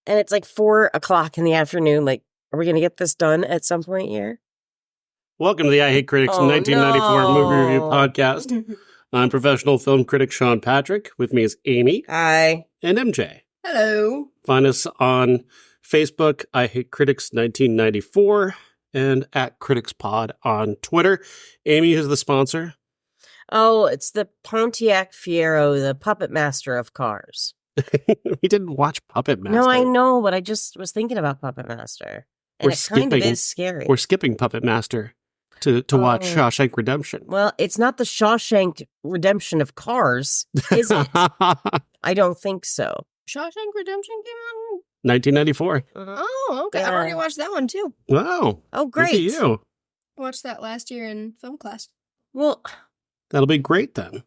And it's like 4:00 in the afternoon. Like, are we going to get this done at some point here? Welcome to the I Hate Critics 1994 movie review podcast. I'm professional film critic Sean Patrick. With me is Amy. Hi. And MJ. Hello. Find us on Facebook, I Hate Critics 1994, and at CriticsPod on Twitter. Amy is the sponsor. Oh, it's the Pontiac Fiero, the puppet master of cars. We didn't watch Puppet Master. No, I know, but I just was thinking about Puppet Master. And it kind of is scary. We're skipping Puppet Master to watch Shawshank Redemption. Well, it's not the Shawshank Redemption of cars, is it? I don't think so. Shawshank Redemption came out? 1994. Oh, okay. Yeah. I've already watched that one, too. Wow. Oh, great. Look at you. Watched that last year in film class. Well, That'll be great then.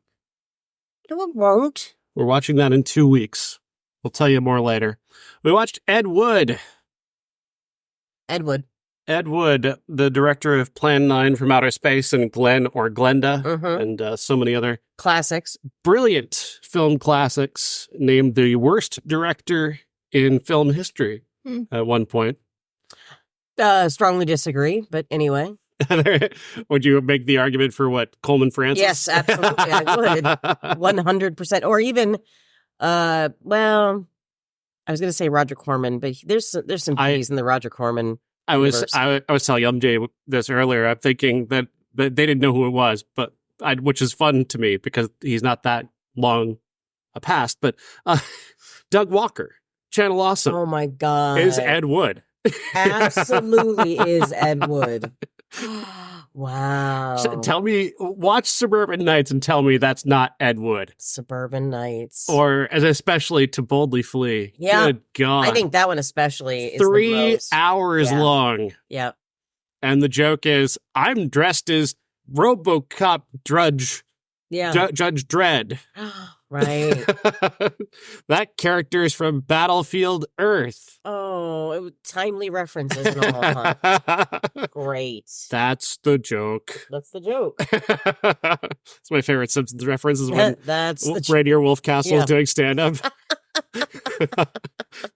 no, it won't. We're watching that in 2 weeks. We'll tell you more later. We watched Ed Wood. Ed Wood. Ed Wood, the director of Plan 9 from Outer Space and Glenn or Glenda, and so many other Classics. brilliant film classics, named the worst director in film history at one point. Strongly disagree, but anyway. Would you make the argument for what, Coleman Francis? Yes, absolutely, I would. 100%. Or even, well, I was going to say Roger Corman, but there's some beauties in the Roger Corman universe. I was telling MJ this earlier. I'm thinking that they didn't know who it was, but which is fun to me because he's not that long past. But Doug Walker, Channel Awesome. Oh my God. Is Ed Wood. Absolutely is Ed Wood. Wow. Tell me, watch Suburban Nights and tell me that's not Ed Wood. Suburban Nights. Or especially To Boldly Flee. Yeah. Good God. I think that one especially is 3 hours long. Yep. And the joke is, I'm dressed as RoboCop Judge Dredd. Right. That character is from Battlefield Earth. Oh, timely references and all. Huh? Great. That's the joke. That's the joke. It's my favorite Simpsons reference is when That's the Rainier Wolfcastle is doing stand-up.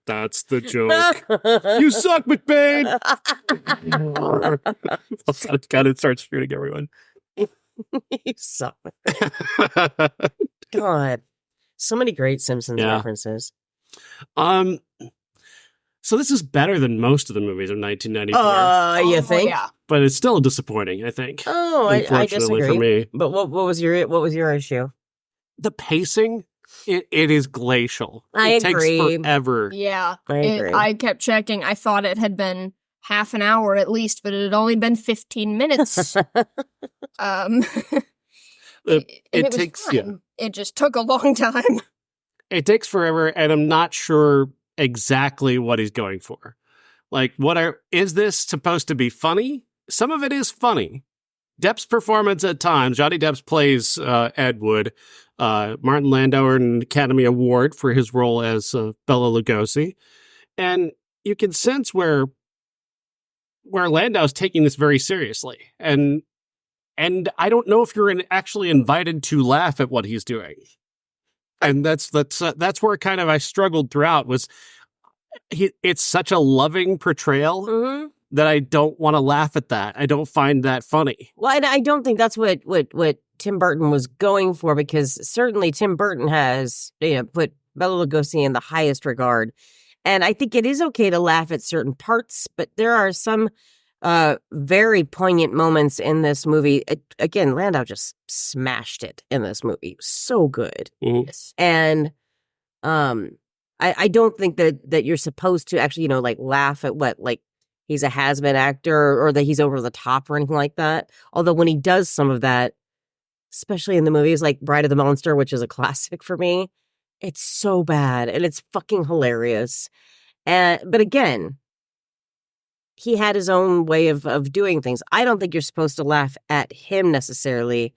That's the joke. You suck, McBain! God, it starts shooting everyone. You suck. God. So many great Simpsons references. So this is better than most of the movies of 1994. You think? Yeah. But it's still disappointing, I think. Oh, I disagree. For me. But what was your issue? The pacing, it is glacial. It agree. Takes forever. Yeah. I agree. I kept checking. I thought it had been half an hour at least, but it had only been 15 minutes. It takes fine. It just took a long time. It takes forever, and I'm not sure exactly what he's going for. Like, is this supposed to be funny? Some of it is funny. Depp's performance at times, Johnny Depp plays Ed Wood. Martin Landau earned an Academy Award for his role as Bela Lugosi. And you can sense where Landau's taking this very seriously. And I don't know if you're actually invited to laugh at what he's doing. And that's where kind of I struggled throughout was it's such a loving portrayal that I don't want to laugh at that. I don't find that funny. Well, and I don't think that's what Tim Burton was going for, because certainly Tim Burton has put Bela Lugosi in the highest regard. And I think it is okay to laugh at certain parts, but there are some very poignant moments in this movie. Again, Landau just smashed it in this movie. So good. Mm-hmm. And I don't think that you're supposed to actually, laugh at what, like, he's a has-been actor or that he's over the top or anything like that. Although when he does some of that, especially in the movies like Bride of the Monster, which is a classic for me, it's so bad and it's fucking hilarious. But again, he had his own way of doing things. I don't think you're supposed to laugh at him necessarily.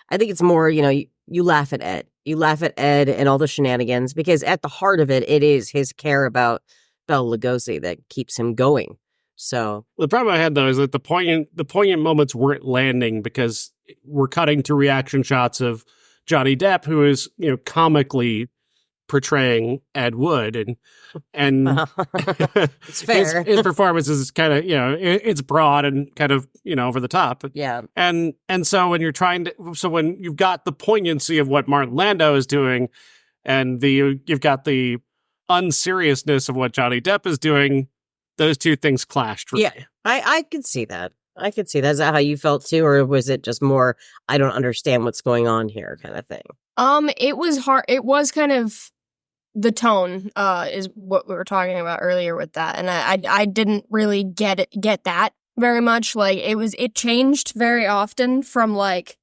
I think it's more, you laugh at Ed. You laugh at Ed and all the shenanigans, because at the heart of it, it is his care about Bela Lugosi that keeps him going. So the problem I had, though, is that the poignant moments weren't landing because we're cutting to reaction shots of Johnny Depp, who is, comically portraying Ed Wood, and It's fair. his performance is kind of, it's broad and kind of, over the top. Yeah. And so when when you've got the poignancy of what Martin Landau is doing, and you've got the unseriousness of what Johnny Depp is doing, those two things clashed for me. I could see that. I could see that. Is that how you felt too, or was it just more, I don't understand what's going on here kind of thing? It was hard. It was kind of the tone, is what we were talking about earlier with that, and I didn't really get that very much. Like it changed very often from like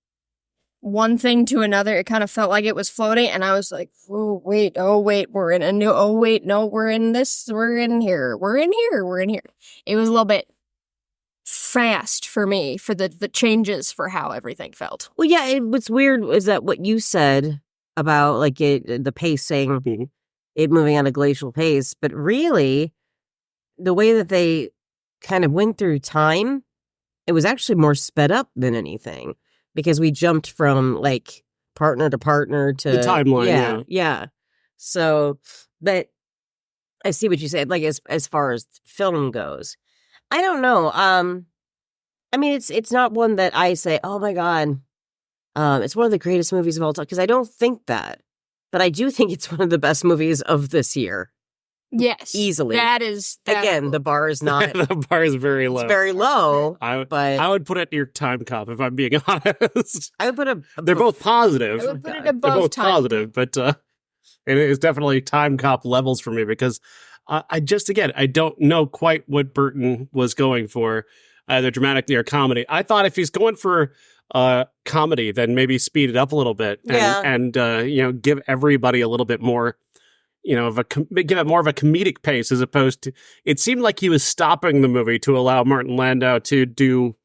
one thing to another. It kind of felt like it was floating, and I was like, oh wait, we're in a new, oh wait, no, we're in this, we're in here. It was a little bit fast for me, for the changes for how everything felt. Well, yeah, what's weird is that what you said about like the pacing, it moving at a glacial pace, but really the way that they kind of went through time, it was actually more sped up than anything, because we jumped from like partner to partner to the timeline. Yeah. So, but I see what you said. Like as far as film goes, I don't know. I mean, it's not one that I say, oh my God, it's one of the greatest movies of all time, because I don't think that. But I do think it's one of the best movies of this year. Yes. Easily. Again, the bar is not. The bar is very low. It's very low. But I would put it near Time Cop, if I'm being honest. I would put They're both positive. I would put it They're above both Time. positive, but it is definitely Time Cop levels for me, because I don't know quite what Burton was going for, either dramatically or comedy. I thought if he's going for comedy, then maybe speed it up a little bit, and give everybody a little bit more, give it more of a comedic pace, as opposed to, it seemed like he was stopping the movie to allow Martin Landau to do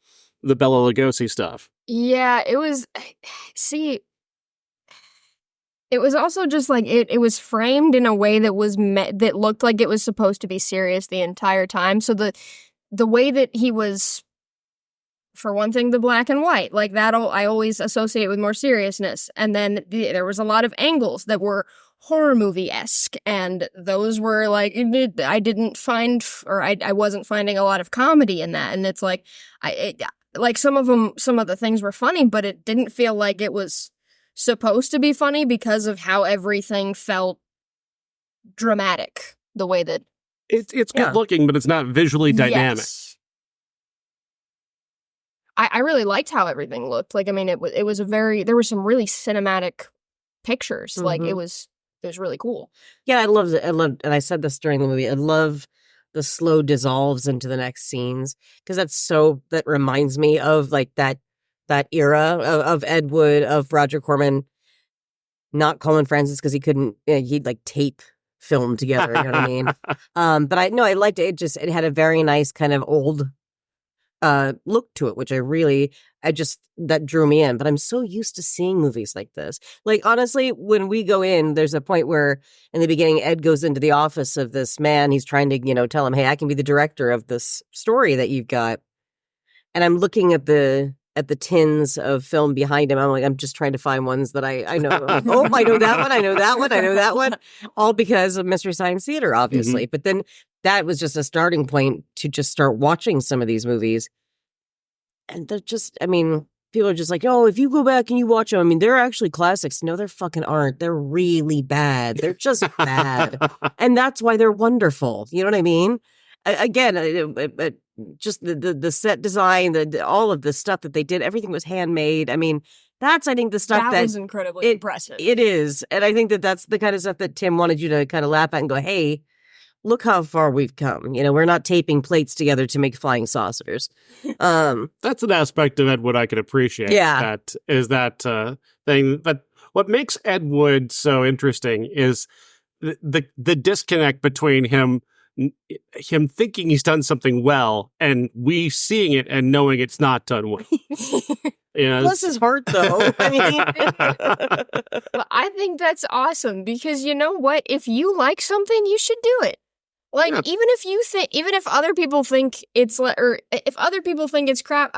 the Bela Lugosi stuff. Yeah, it was. See, it was also just like it was framed in a way that was that looked like it was supposed to be serious the entire time. So the way that he was, for one thing, the black and white, like that, I always associate with more seriousness. And then there was a lot of angles that were horror movie-esque, and those were like, I didn't find, or I wasn't finding a lot of comedy in that. And it's like, like some of the things were funny, but it didn't feel like it was supposed to be funny because of how everything felt dramatic, the way that it's good looking, but it's not visually dynamic. Yes. I really liked how everything looked. Like, I mean, it was there were some really cinematic pictures. Mm-hmm. Like it was really cool. Yeah, I loved it. And I said this during the movie, I love the slow dissolves into the next scenes, because that reminds me of like that era of Ed Wood, of Roger Corman, not Colin Francis, because he couldn't, he'd like tape film together, you know what I mean? But I liked it. It had a very nice kind of old look to it, which that drew me in. But I'm so used to seeing movies like this. Like, honestly, when we go in, there's a point where in the beginning, Ed goes into the office of this man. He's trying to, tell him, hey, I can be the director of this story that you've got. And I'm looking at the tins of film behind him. I'm like, I'm just trying to find ones that I know. Like, oh, I know that one. I know that one. I know that one. All because of Mystery Science Theater, obviously. Mm-hmm. But then that was just a starting point to just start watching some of these movies. And they're just, I mean, people are just like, oh, if you go back and you watch them, I mean, they're actually classics. No, they fucking aren't. They're really bad. They're just bad. And that's why they're wonderful. You know what I mean? Again, just the set design, all of the stuff that they did, everything was handmade. I mean, that's, I think, the stuff that was incredibly impressive. It is. And I think that's the kind of stuff that Tim wanted you to kind of laugh at and go, hey, look how far we've come. We're not taping plates together to make flying saucers. That's an aspect of Ed Wood I could appreciate. Yeah. That thing. But what makes Ed Wood so interesting is the disconnect between him thinking he's done something well and we seeing it and knowing it's not done well. Bless his heart, though. I mean, well, I think that's awesome, because you know what? If you like something, you should do it. Like, yeah. even if other people think it's or if other people think it's crap,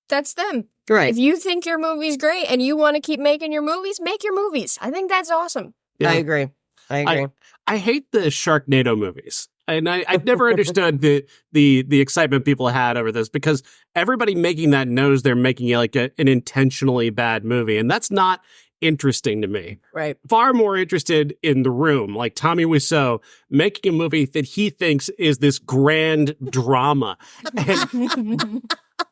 that's them. Right. If you think your movie's great and you want to keep making your movies, make your movies. I think that's awesome. Yeah. I agree. I agree. I hate the Sharknado movies. And I've never understood the excitement people had over this, because everybody making that knows they're making like an intentionally bad movie. And that's not interesting to me. Right. Far more interested in The Room, like Tommy Wiseau making a movie that he thinks is this grand drama. And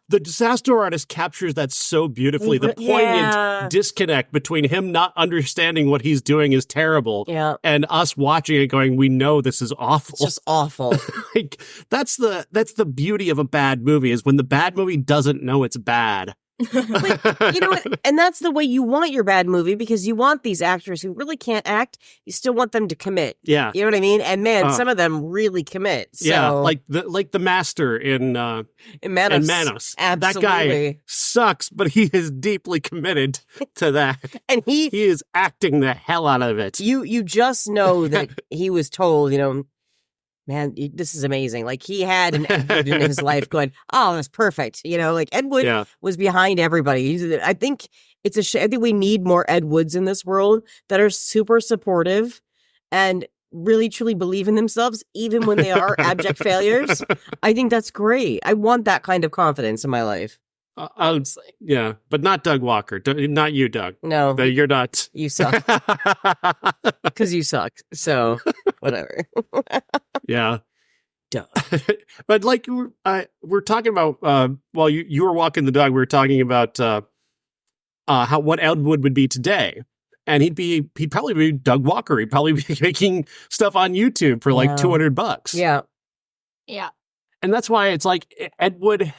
the Disaster Artist captures that so beautifully. The poignant disconnect between him not understanding what he's doing is terrible, and us watching it going, we know this is awful. It's just awful. Like, that's the beauty of a bad movie, is when the bad movie doesn't know it's bad. But, you know what? And that's the way you want your bad movie, because you want these actors who really can't act. You still want them to commit. Yeah. You know what I mean? And man, some of them really commit. So. Yeah, like the master in Manos. Absolutely. That guy sucks, but he is deeply committed to that. And he is acting the hell out of it. You just know that he was told, man, this is amazing. Like, he had an Ed Wood in his life going, oh, that's perfect. Like, Ed Wood was behind everybody. I think it's a shame. I think we need more Ed Woods in this world that are super supportive and really truly believe in themselves, even when they are abject failures. I think that's great. I want that kind of confidence in my life. Yeah, but not Doug Walker. Not you, Doug. No. You're not. You suck. Because you suck. So, whatever. Yeah. Duh. But like, we're talking about, while you were walking the dog, we were talking about what Ed Wood would be today. And he'd probably be Doug Walker. He'd probably be making stuff on YouTube for like $200. Yeah. Yeah. And that's why it's like Ed Wood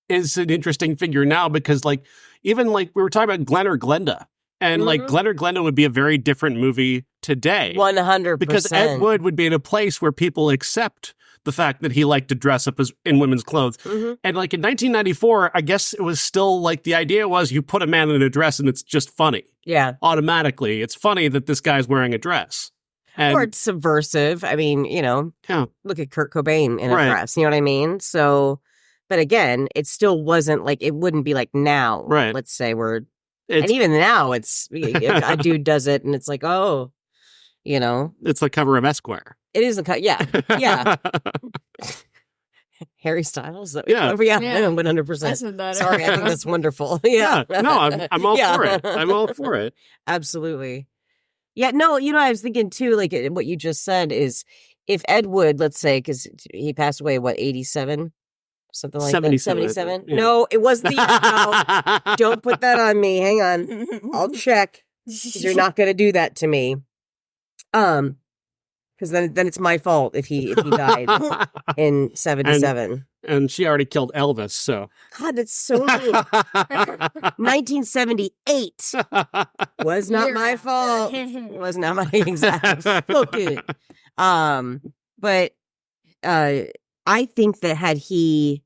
is an interesting figure now, because like, even like we were talking about Glenn or Glenda, and like Glenn or Glenda would be a very different movie today. 100%. Because Ed Wood would be in a place where people accept the fact that he liked to dress up in women's clothes. And like in 1994, I guess it was still like, the idea was you put a man in a dress and it's just funny. Yeah. Automatically. It's funny that this guy's wearing a dress. Or it's subversive. I mean, look at Kurt Cobain in a dress. You know what I mean? So, but again, it still wasn't like, it wouldn't be like now. Right. Let's say and even now it's, a dude does it and it's like, oh, It's the cover of Esquire. It is yeah. Harry Styles? Yeah. I'm 100%. I said that. Sorry, I think that's wonderful. Yeah. No, I'm all for it. I'm all for it. Absolutely. Yeah, no, I was thinking too, like what you just said is, if Ed Wood, let's say, because he passed away, 87? Something like 77. that. 77? Yeah. No, it wasn't no, don't put that on me. Hang on. I'll check. 'Cause you're not going to do that to me. Because then it's my fault if he died in 77. And she already killed Elvis, so. God, that's so mean. 1978 was not my fault. Was not my exact. Okay. But I think that had he,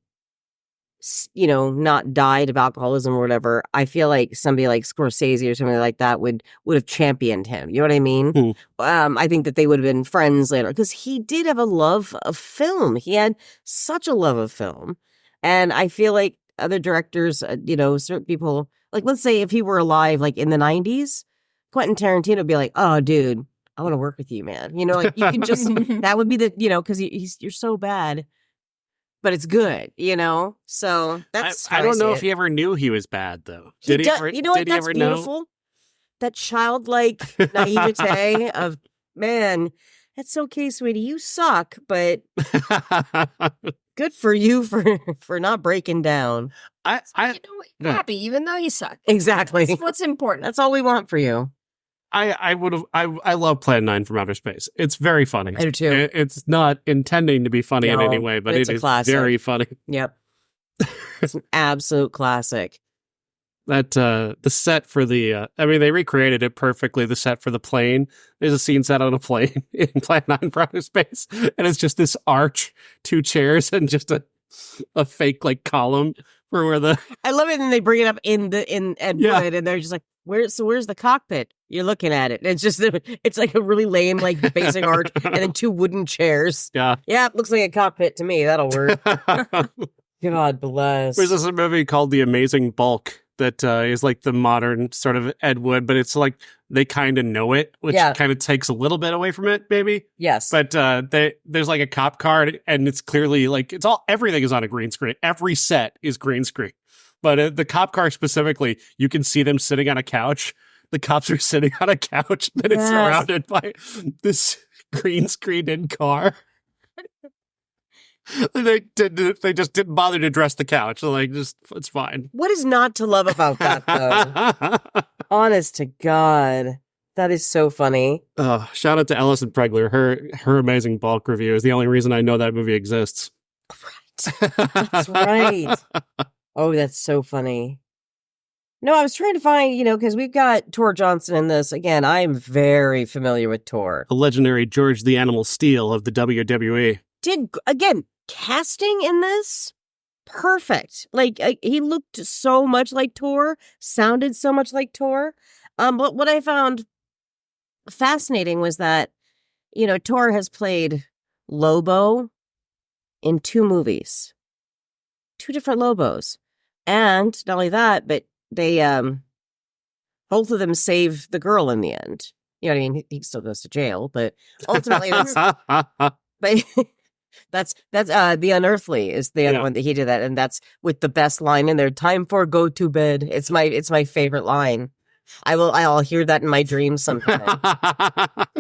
not died of alcoholism or whatever, I feel like somebody like Scorsese or somebody like that would have championed him. You know what I mean? I think that they would have been friends later, because he did have a love of film. He had such a love of film. And I feel like other directors, certain people, like let's say if he were alive, like in the 90s, Quentin Tarantino would be like, oh, dude, I want to work with you, man. Like you can just, that would be the, because you're so bad. But it's good, So that's. I don't know if he ever knew he was bad, though. Did he ever? That's beautiful. Know? That childlike naivete of, man, that's okay, sweetie. You suck, but good for you for not breaking down. Happy, even though you suck. Exactly. That's what's important. That's all we want for you. I love Plan 9 from Outer Space. It's very funny. I do too. It's not intending to be funny in any way, but it is very funny. Yep. It's an absolute classic. That the set for they recreated it perfectly. The set for the plane. There's a scene set on a plane in Plan 9 from Outer Space, and it's just this arch, 2 chairs, and just a fake like column for where the. I love it, and they bring it up in Ed Wood, and they're just like, where's the cockpit? You're looking at it. It's like a really lame, like basic art, and then 2 wooden chairs. Yeah. Yeah, it looks like a cockpit to me. That'll work. God bless. There's this movie called The Amazing Bulk that is like the modern sort of Ed Wood, but it's like they kind of know it, which kind of takes a little bit away from it, maybe. Yes. But there's like a cop car, and it's clearly like everything is on a green screen. Every set is green screen. But the cop car specifically, you can see them sitting on a couch. The cops are sitting on a couch that is surrounded by this green screened in car. They just didn't bother to dress the couch. They're like, it's fine. What is not to love about that, though? Honest to God. That is so funny. Shout out to Alison Pregler. Her amazing bulk review is the only reason I know that movie exists. Right. That's right. Oh, that's so funny. No, I was trying to find, because we've got Tor Johnson in this. Again, I am very familiar with Tor. The legendary George the Animal Steele of the WWE. Again, casting in this, perfect. Like, he looked so much like Tor, sounded so much like Tor. But what I found fascinating was that, Tor has played Lobo in 2 movies. 2 different Lobos. And not only that, but they, both of them save the girl in the end. You know what I mean? He still goes to jail, but ultimately that's The Unearthly is the other one that he did that. And that's with the best line in there. Time for go to bed. It's my favorite line. I'll hear that in my dreams sometimes.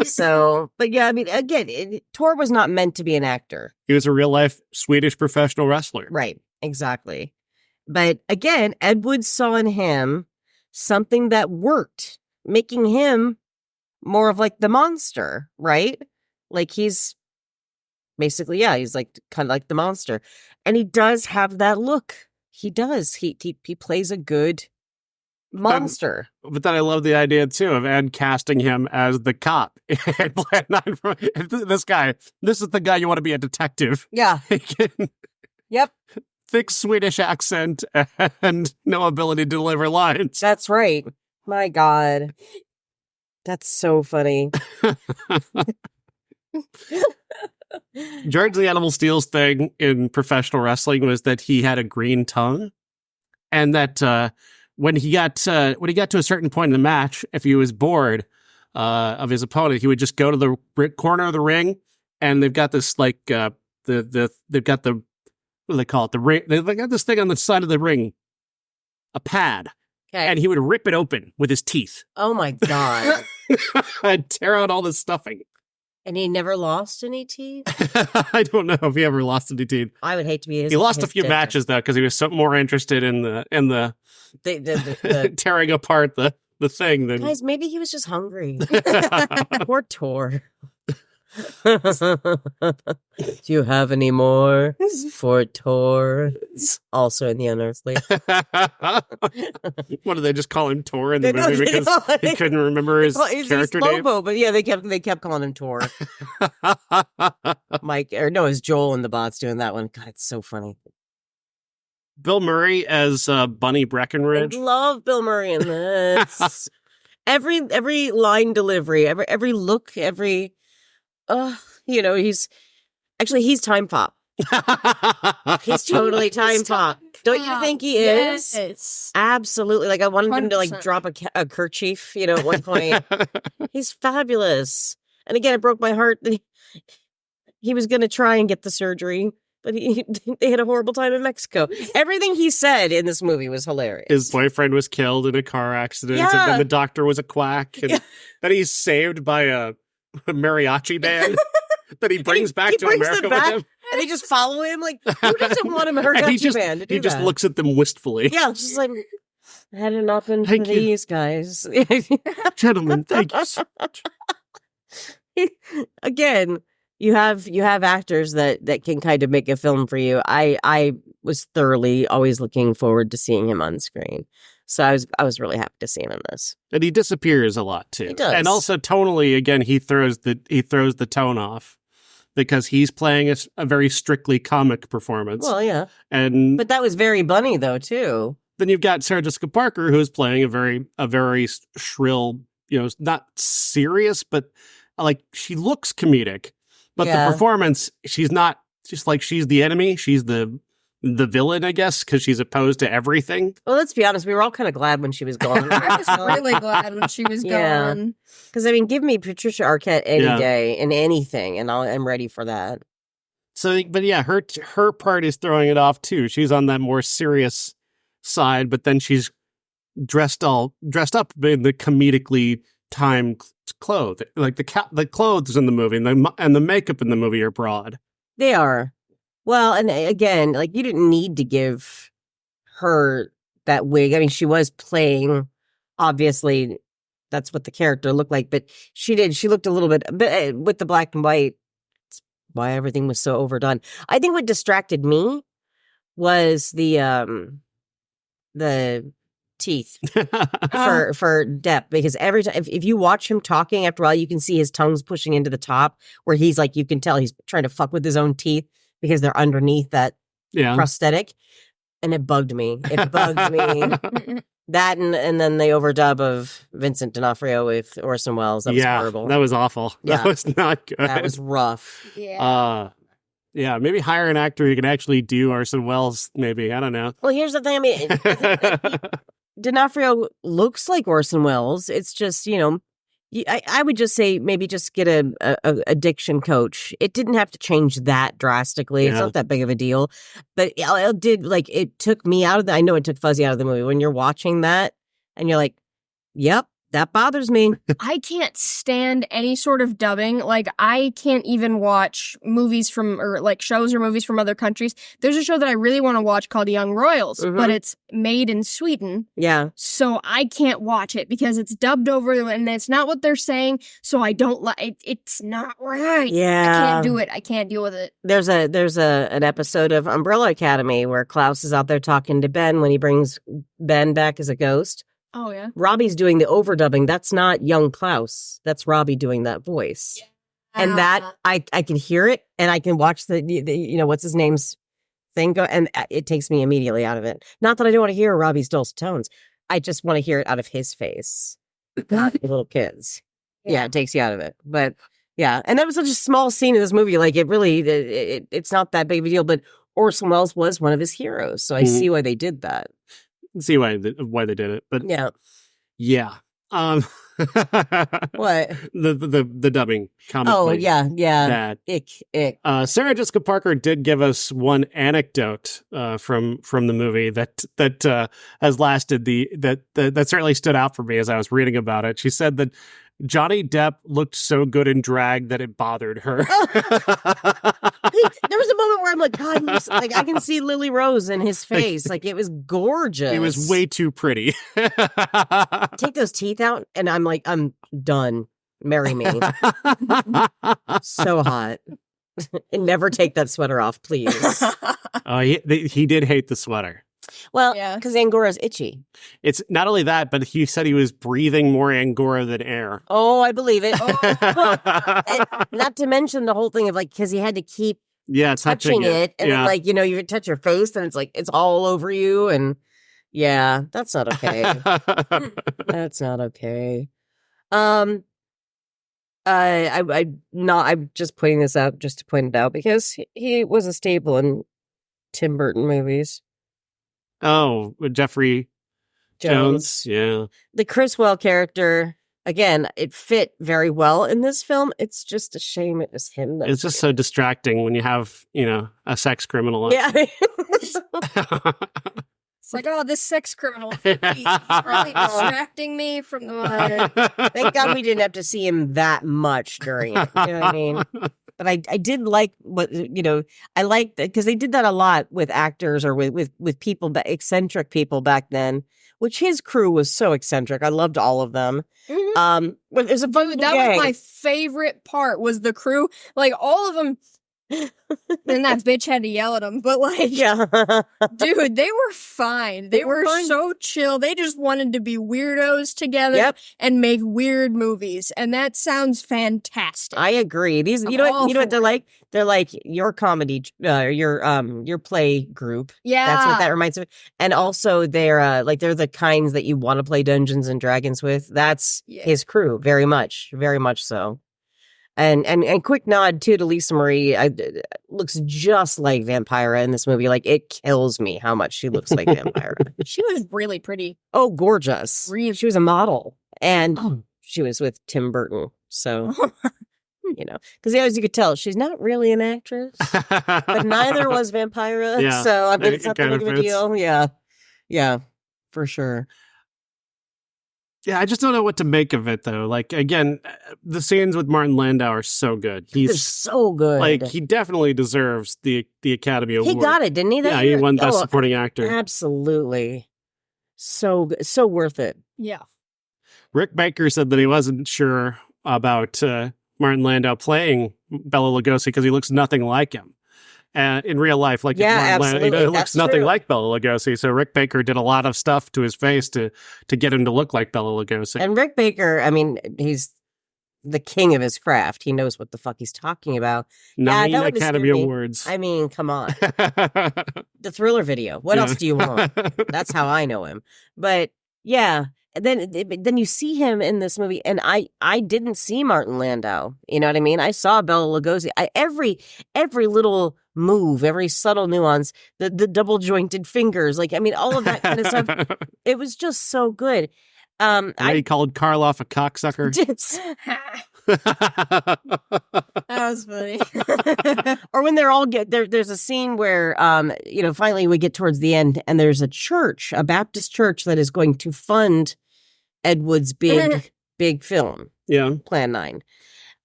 So, but yeah, I mean, again, Tor was not meant to be an actor. He was a real life Swedish professional wrestler. Right. Exactly. But again, Ed Wood saw in him something that worked, making him more of like the monster, right? Like he's basically, he's like kind of like the monster. And he does have that look. He does. He plays a good monster. But then I love the idea too of Ed casting him as the cop. This is the guy you want to be a detective. Yeah. Yep. Thick Swedish accent and no ability to deliver lines. That's right. My God. That's so funny. George the Animal Steele's thing in professional wrestling was that he had a green tongue, and that when he got to a certain point in the match, if he was bored of his opponent, he would just go to the corner of the ring, and they've got this like they've got the what do they call it? The ring. They've got this thing on the side of the ring, a pad. Okay. And he would rip it open with his teeth. Oh my God. I'd tear out all the stuffing. And he never lost any teeth? I don't know if he ever lost any teeth. I would hate to be his. He lost a his few dinner. matches though, because he was so more interested in the tearing apart the thing than Guys, maybe he was just hungry. Poor Tor. Do you have any more for Tor? Also in The Unearthly. What did they just call him Tor in the movie because he couldn't remember his character name? Lobo, but yeah, they kept calling him Tor. Mike, or no, it's Joel and the Bots doing that one. God, it's so funny. Bill Murray as Bunny Breckenridge. I love Bill Murray in this. every line delivery, every look, he's Time Pop. He's totally Time Pop. Don't you think he is? Yes. Absolutely. Like I wanted him to like drop a kerchief, at one point. He's fabulous. And again, it broke my heart that he was going to try and get the surgery, but they had a horrible time in Mexico. Everything he said in this movie was hilarious. His boyfriend was killed in a car accident, and then the doctor was a quack, and then he's saved by a mariachi band that he brings back to America with him. And they just follow him. Like, who doesn't want a mariachi band to do He just looks at them wistfully. Yeah, just like, had it not been for these guys. Gentlemen, thank you so much. Again, you have actors that can kind of make a film for you. I was thoroughly always looking forward to seeing him on screen. So I was really happy to see him in this. And he disappears a lot too. He does. And also tonally, again, he throws the tone off because he's playing a very strictly comic performance. Well, yeah. But that was very Bunny though too. Then you've got Sarah Jessica Parker, who's playing a very shrill, not serious, but like she looks comedic. But the performance, she's not just like she's the enemy. She's the the villain, I guess, because she's opposed to everything. Well, let's be honest. We were all kind of glad when she was gone. I was really glad when she was Yeah. gone. Because, I mean, give me Patricia Arquette any Yeah. day in anything, and I'm ready for that. So, but yeah, her part is throwing it off too. She's on that more serious side, but then she's dressed up in the comedically timed clothes. Like the clothes in the movie and the makeup in the movie are broad. They are. Well, and again, like, you didn't need to give her that wig. I mean, she was playing, obviously, that's what the character looked like, but she looked a little bit, with the black and white, it's why everything was so overdone. I think what distracted me was the teeth for Depp, because every time, if you watch him talking, after a while, you can see his tongue's pushing into the top, where he's like, you can tell he's trying to fuck with his own teeth because they're underneath that prosthetic, and it bugged me. It bugged me. That and then the overdub of Vincent D'Onofrio with Orson Welles. That was horrible. That was awful. Yeah. That was not good. That was rough. Yeah. Yeah, maybe hire an actor who can actually do Orson Welles, maybe. I don't know. Well, here's the thing. I mean, D'Onofrio looks like Orson Welles. It's just, I would just say maybe just get a diction coach. It didn't have to change that drastically. It's not that big of a deal. But it did, like, it took me out of I know it took Fuzzy out of the movie. When you're watching that and you're like, yep, that bothers me. I can't stand any sort of dubbing. Like, I can't even watch movies or like shows or movies from other countries. There's a show that I really want to watch called Young Royals, but it's made in Sweden. Yeah. So I can't watch it because it's dubbed over and it's not what they're saying. So I don't like it. It's not right. Yeah. I can't do it. I can't deal with it. There's an episode of Umbrella Academy where Klaus is out there talking to Ben when he brings Ben back as a ghost. Oh, yeah. Robbie's doing the overdubbing. That's not young Klaus. That's Robbie doing that voice. Yeah. And that, I can hear it, and I can watch the what's his name's thing go, and it takes me immediately out of it. Not that I don't want to hear Robbie's dulcet tones. I just want to hear it out of his face. Not the little kids. Yeah, it takes you out of it. But, yeah. And that was such a small scene in this movie. Like, it really, it's not that big of a deal, but Orson Welles was one of his heroes. So I see why they did that. See why they did it, but yeah. What the dubbing comment? Oh yeah. That ick. Sarah Jessica Parker did give us one anecdote from the movie that has lasted that certainly stood out for me as I was reading about it. She said that Johnny Depp looked so good in drag that it bothered her. There was a moment where I'm like, God, like, I can see Lily Rose in his face. Like, it was gorgeous. It was way too pretty. Take those teeth out, and I'm like, I'm done. Marry me. So hot. And never take that sweater off, please. He did hate the sweater. Well, because Angora's itchy. It's not only that, but he said he was breathing more Angora than air. Oh, I believe it. Not to mention the whole thing of, like, because he had to keep touching it. And then, like, you touch your face and it's like, it's all over you. And yeah, that's not okay. That's not okay. I'm just pointing this out just to point it out because he was a staple in Tim Burton movies. Oh, with Jeffrey Jones. Yeah. The Criswell character, again, it fit very well in this film. It's just a shame it was him. It's just so distracting when you have, a sex criminal. Yeah. It's like, oh, this sex criminal. He's really distracting me from the... Thank God we didn't have to see him that much during it. You know what I mean? But I did like what, I liked that because they did that a lot with actors or with people, eccentric people back then, which his crew was so eccentric. I loved all of them. Mm-hmm. But there's that was my favorite part was the crew. Like, all of them. Then that bitch had to yell at him, but dude, they were fine. They were fine. So chill. They just wanted to be weirdos together and make weird movies, and that sounds fantastic. I agree. These, you know what they're like? They're like your comedy, your play group. Yeah, that's what that reminds me. And also, they're the kinds that you want to play Dungeons and Dragons with. That's his crew, very much so. And quick nod too to Lisa Marie. Looks just like Vampira in this movie. Like, it kills me how much she looks like Vampira. She was really pretty. Oh, gorgeous. Really? She was a model. And she was with Tim Burton. So, because as you could tell, she's not really an actress, but neither was Vampira. Yeah. So, I mean, It it's not that kinda big of a fits. deal. Yeah. Yeah, for sure. Yeah, I just don't know what to make of it, though. Like, again, the scenes with Martin Landau are so good. He's He's so good. like, he definitely deserves the Academy Award. He got it, didn't he? Yeah, he won Best Supporting Actor. Absolutely. So good. So worth it. Yeah. Rick Baker said that he wasn't sure about Martin Landau playing Bela Lugosi because he looks nothing like him. In real life, like Yeah, Martin absolutely. Landau, he looks That's nothing true. like Bela Lugosi. So Rick Baker did a lot of stuff to his face to get him to look like Bela Lugosi. And Rick Baker, I mean, he's the king of his craft. He knows what the fuck he's talking about. 9 that would Academy disturb me. Awards. I mean, come on. The Thriller video. What else do you want? That's how I know him. But yeah, and then you see him in this movie, and I didn't see Martin Landau. You know what I mean? I saw Bela Lugosi. Every little move, every subtle nuance, the double jointed fingers, like, I mean, all of that kind of stuff. It was just so good. He called Karloff a cocksucker. That was funny. Or when they're all there's a scene where finally we get towards the end, and there's a Baptist church that is going to fund Ed Wood's big film, Yeah. Plan 9.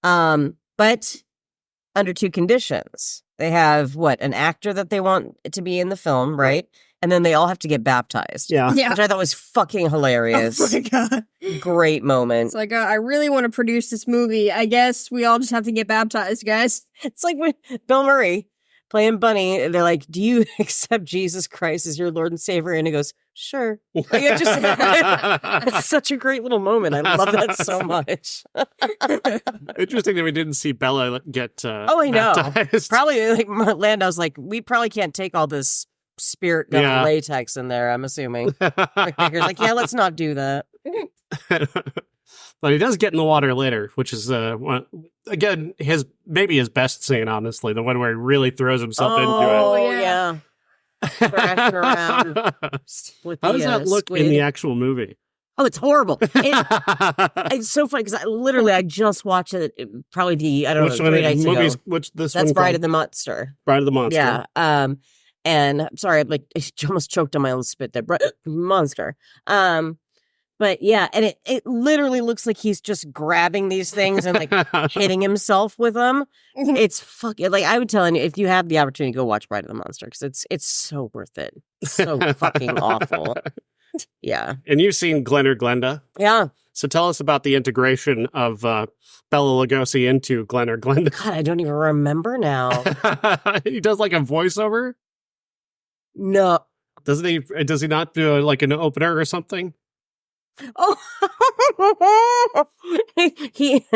But under 2 conditions. They have an actor that they want to be in the film, right? And then they all have to get baptized. Yeah. Yeah. Which I thought was fucking hilarious. Oh my God. Great moment. It's like, I really want to produce this movie. I guess we all just have to get baptized, guys. It's like when Bill Murray playing Bunny, they're like, "Do you accept Jesus Christ as your Lord and Savior?" And he goes, "Sure." Like, it's such a great little moment. I love that so much. Interesting that we didn't see Bella get I know. baptized. Probably like Landau's like, we probably can't take all this spirit gum latex in there, I'm assuming. Rick Baker's like, yeah, let's not do that. But he does get in the water later, which is again maybe his best scene, honestly, the one where he really throws himself into it. Oh yeah. Thrashing around with How does that look squid. in the actual movie? Oh, it's horrible. It's so funny because I just watched it probably Which 3 nights ago. Which this That's one Bride called? of the Monster. Bride of the Monster. Yeah. And I'm sorry, I almost choked on my own spit there. Monster. But yeah, and it literally looks like he's just grabbing these things and like hitting himself with them. It's fucking like, I would tell you, if you have the opportunity, go watch Bride of the Monster because it's so worth it. So fucking awful. Yeah. And you've seen Glenn or Glenda. Yeah. So tell us about the integration of Bela Lugosi into Glenn or Glenda. God, I don't even remember now. He does like a voiceover. No. Does he not do like an opener or something? Oh, he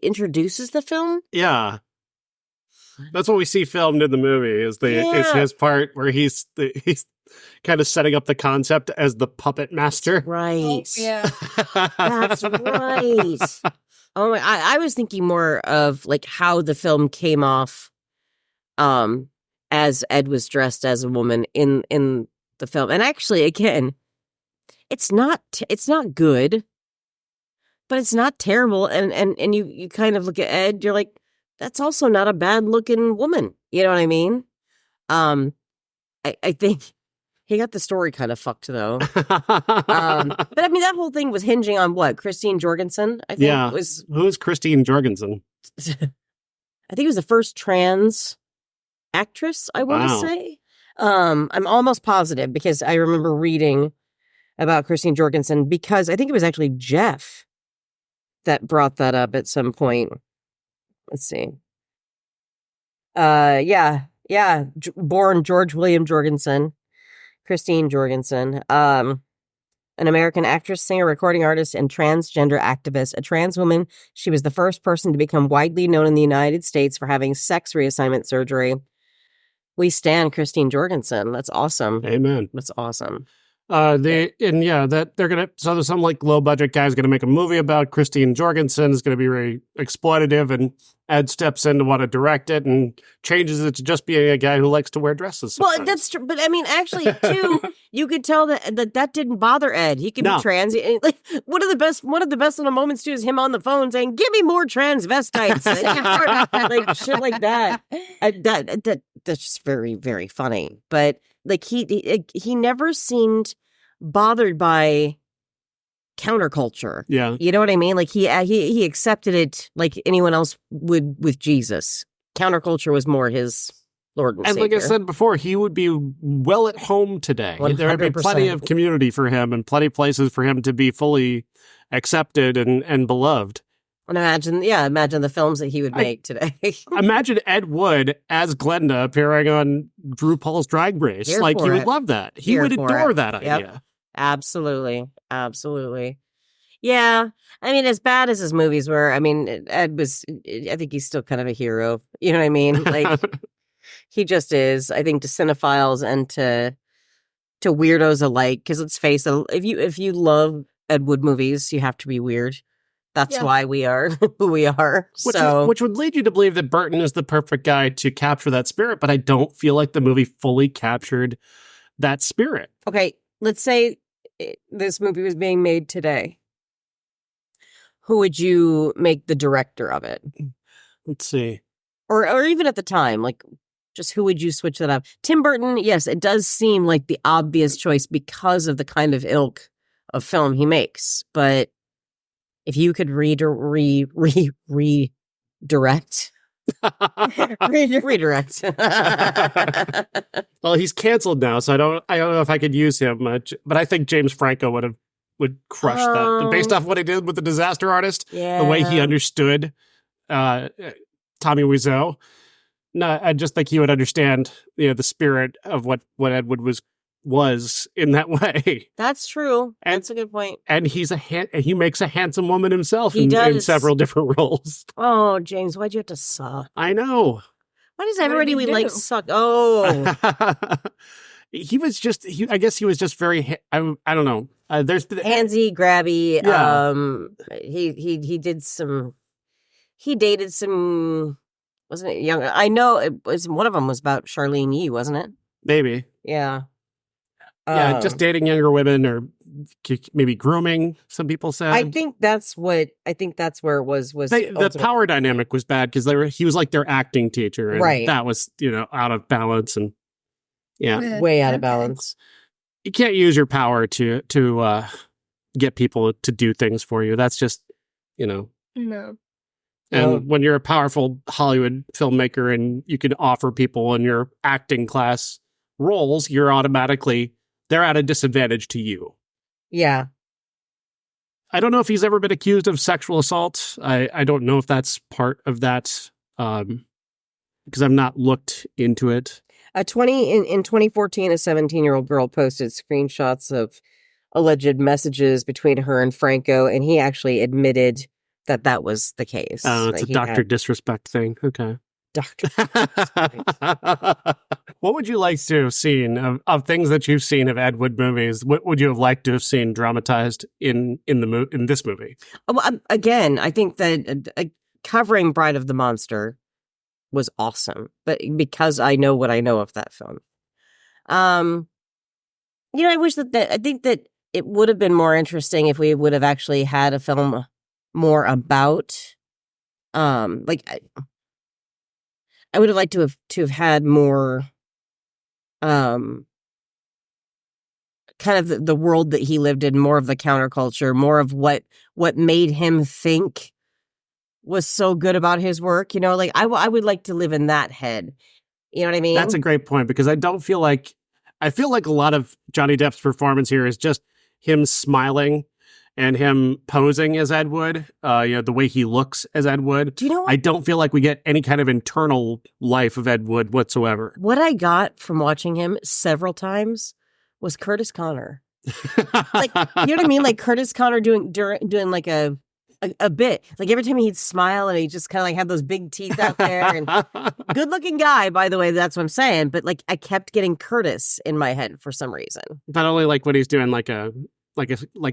introduces the film. Yeah, that's what we see filmed in the movie. Is his part where he's kind of setting up the concept as the puppet master. Right. Yeah. That's right. Oh my! I was thinking more of like how the film came off, as Ed was dressed as a woman in the film, and actually, again. It's not good, but it's not terrible. And you kind of look at Ed, you're like, that's also not a bad looking woman. You know what I mean? I think he got the story kind of fucked though. But I mean, that whole thing was hinging on what? Christine Jorgensen, I think was. Who is Christine Jorgensen? I think it was the first trans actress, I want to say. I'm almost positive because I remember reading about Christine Jorgensen because I think it was actually Jeff that brought that up at some point. Let's see. Born George William Jorgensen, Christine Jorgensen, an American actress, singer, recording artist, and transgender activist, a trans woman. She was the first person to become widely known in the United States for having sex reassignment surgery. We stan Christine Jorgensen. That's awesome. Amen. That's awesome. That they're gonna. So there's some like low budget guy's gonna make a movie about Christine Jorgensen. Is gonna be very exploitative, and Ed steps in to want to direct it and changes it to just being a guy who likes to wear dresses. Sometimes. Well, that's true. But I mean, actually, too, you could tell that didn't bother Ed. He could be trans. And, like one of the best little moments too is him on the phone saying, "Give me more transvestites," like shit like that. That's just very, very funny. But like he never seemed bothered by counterculture. Yeah, you know what I mean. Like he accepted it like anyone else would with Jesus. Counterculture was more his Lord and Savior. Like I said before, he would be well at home today. 100%. There would be plenty of community for him and plenty of places for him to be fully accepted and beloved. And imagine the films that he would make today. Imagine Ed Wood as Glenda appearing on RuPaul's Drag Race. Here like, for he would it. love that. He Here would for adore it. that Yep. idea. Absolutely. Yeah. I mean, as bad as his movies were, I mean, I think he's still kind of a hero. You know what I mean? Like, he just is, I think, to cinephiles and to weirdos alike. Because let's face it, if you love Ed Wood movies, you have to be weird. That's why we are who we are. Which would lead you to believe that Burton is the perfect guy to capture that spirit, but I don't feel like the movie fully captured that spirit. Okay, let's say this movie was being made today. Who would you make the director of it? Let's see. Or even at the time, like, just who would you switch that up? Tim Burton, yes, it does seem like the obvious choice because of the kind of ilk of film he makes. But if you could redirect. Redirect. Well, he's canceled now, so I don't know if I could use him much. But I think James Franco would crush that based off what he did with The Disaster Artist. Yeah. The way he understood Tommy Wiseau. No, I just think he would understand the spirit of what Ed Wood was in that way. That's true. That's a good point. And he makes a handsome woman himself He in does. several different roles. Oh, James, why'd you have to suck? I know. Why does What everybody did we he like do? suck? Oh. I guess he was just very, I don't know. There's Handsy, grabby. Yeah. He did some, he dated some, wasn't it young? I know it was, one of them was about Charlene Yee, wasn't it? maybe. Yeah. Yeah, just dating younger women or maybe grooming, some people said. I think that's where it was. The power dynamic was bad because he was like their acting teacher. And Right. that was, out of balance. And yeah, way out of balance. you can't use your power to get people to do things for you. That's just, No. And when you're a powerful Hollywood filmmaker and you can offer people in your acting class roles, they're at a disadvantage to you. Yeah. I don't know if he's ever been accused of sexual assault. I don't know if that's part of that because I've not looked into it. In 2014, a 17-year-old girl posted screenshots of alleged messages between her and Franco, and he actually admitted that was the case. It's a doctor disrespect thing. Okay. Doctor. What would you like to have seen of things that you've seen of Ed Wood movies? What would you have liked to have seen dramatized in this movie? Again, I think that covering Bride of the Monster was awesome, but because I know what I know of that film, I wish I think that it would have been more interesting if we would have actually had a film more about, I would have liked to have had more, kind of the world that he lived in, more of the counterculture, more of what made him think was so good about his work. I would like to live in that head. You know what I mean? That's a great point because I feel like a lot of Johnny Depp's performance here is just him smiling and him posing as Ed Wood, the way he looks as Ed Wood. Do you know what? I don't feel like we get any kind of internal life of Ed Wood whatsoever. What I got from watching him several times was Curtis Connor. Like, you know what I mean? Like Curtis Connor doing like a a bit. Like every time he'd smile and he just kind of like had those big teeth out there. And good looking guy, by the way. That's what I'm saying. But like I kept getting Curtis in my head for some reason. But only like when he's doing like a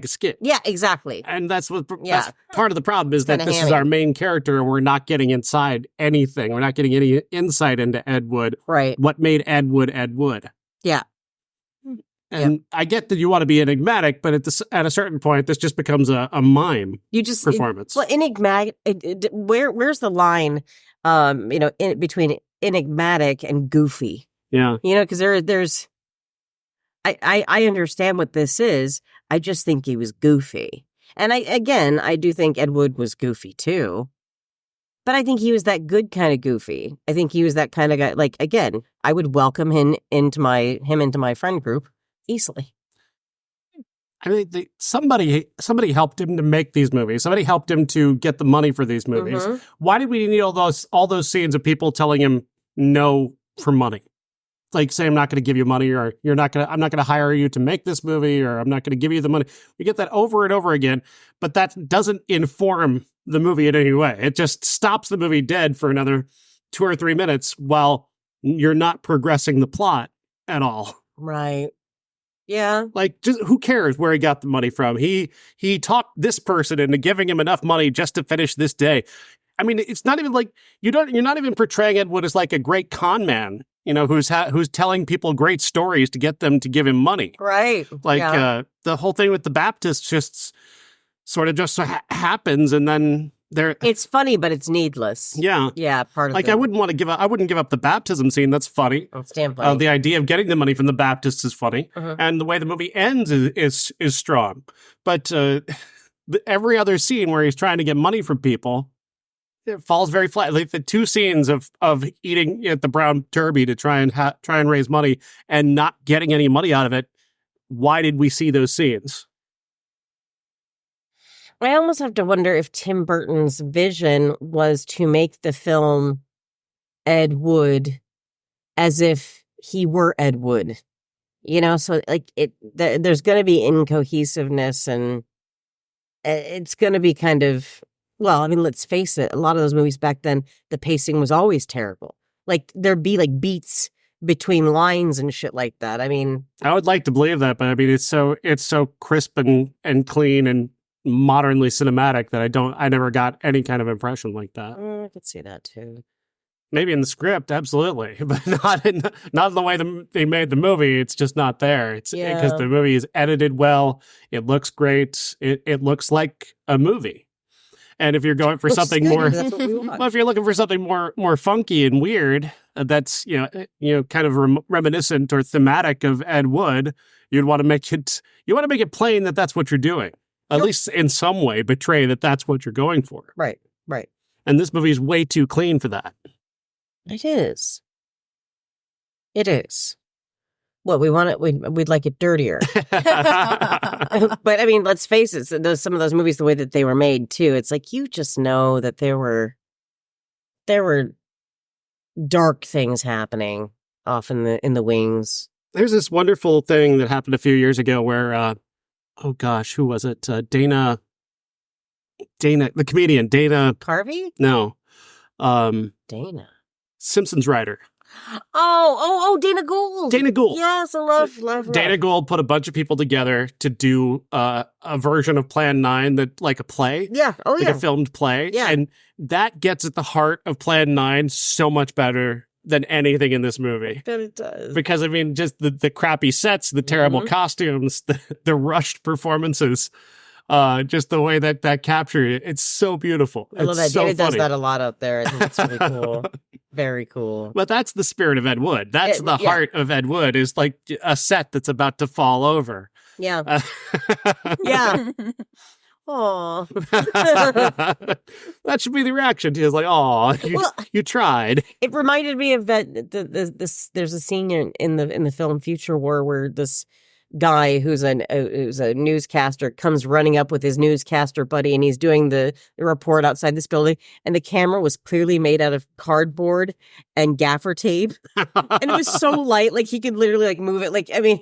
skit. Yeah, exactly. And that's that's part of the problem is that this is our main character and we're not getting inside anything. We're not getting any insight into Ed Wood. Right. What made Ed Wood Ed Wood. Yeah. And I get that you want to be enigmatic, but at a certain point, this just becomes a mime performance. Well, enigmatic, where's the line, between enigmatic and goofy? Yeah. Because there's, I understand what this is. I just think he was goofy. And I do think Ed Wood was goofy too. But I think he was that good kind of goofy. I think he was that kind of guy. Like, again, I would welcome him into my friend group easily. I mean, somebody helped him to make these movies. Somebody helped him to get the money for these movies. Mm-hmm. Why did we need all those scenes of people telling him no for money? Like say, I'm not going to give you money, or I'm not going to hire you to make this movie, or I'm not going to give you the money. We get that over and over again, but that doesn't inform the movie in any way. It just stops the movie dead for another 2 or 3 minutes while you're not progressing the plot at all. Right. Yeah. Like, just who cares where he got the money from? He talked this person into giving him enough money just to finish this day. I mean, it's not even like you're not even portraying Ed Wood as like a great con man, who's telling people great stories to get them to give him money. Right. Like the whole thing with the Baptists just sort of just happens, and then it's funny, but it's needless. Yeah. Yeah. Part of like I wouldn't give up the baptism scene. That's funny. It's damn funny. The idea of getting the money from the Baptists is funny. Uh-huh. And the way the movie ends is strong. But every other scene where he's trying to get money from people, it falls very flat. Like the 2 scenes of eating at the Brown Derby to try and raise money and not getting any money out of it. Why did we see those scenes? I almost have to wonder if Tim Burton's vision was to make the film Ed Wood as if he were Ed Wood, so like there's going to be incohesiveness, and it's going to be kind of, well, I mean, let's face it. A lot of those movies back then, the pacing was always terrible. Like there'd be like beats between lines and shit like that. I mean, I would like to believe that, but I mean, it's so crisp and clean and modernly cinematic that I never got any kind of impression like that. I could see that too. Maybe in the script, absolutely, but not in the way they made the movie. It's just not there. It's because the movie is edited well. It looks great. It looks like a movie. And if you're going for something more, well, if you're looking for something more funky and weird, that's kind of reminiscent or thematic of Ed Wood, you'd want to make it plain that that's what you're doing. At least in some way, betray that that's what you're going for. Right. And this movie is way too clean for that. It is. Well, we want it. We'd like it dirtier. But I mean, let's face it. Some of those movies, the way that they were made too, it's like you just know that there were dark things happening off in the wings. There's this wonderful thing that happened a few years ago where. Oh gosh, who was it? Dana, the comedian, Dana Carvey? No. Dana. Simpsons writer. Oh, Dana Gould. Dana Gould. Yes, I love. Dana Gould put a bunch of people together to do a version of Plan 9 that like a play. Yeah. Oh, yeah. Like a filmed play. Yeah. And that gets at the heart of Plan 9 so much better than anything in this movie. But it does. Because, I mean, just the crappy sets, the terrible costumes, the rushed performances, just the way that captured it. It's so beautiful. I love that. So David funny. does that a lot out there. I think it's really cool. Very cool. But that's the spirit of Ed Wood. That's the heart of Ed Wood, is like a set that's about to fall over. Yeah. Yeah. Oh, that should be the reaction. He was like, "Oh, you tried." It reminded me of that. There's a scene in the film Future War where guy who's a newscaster comes running up with his newscaster buddy, and he's doing the report outside this building, and the camera was clearly made out of cardboard and gaffer tape, and it was so light, like he could literally like move it. Like, I mean,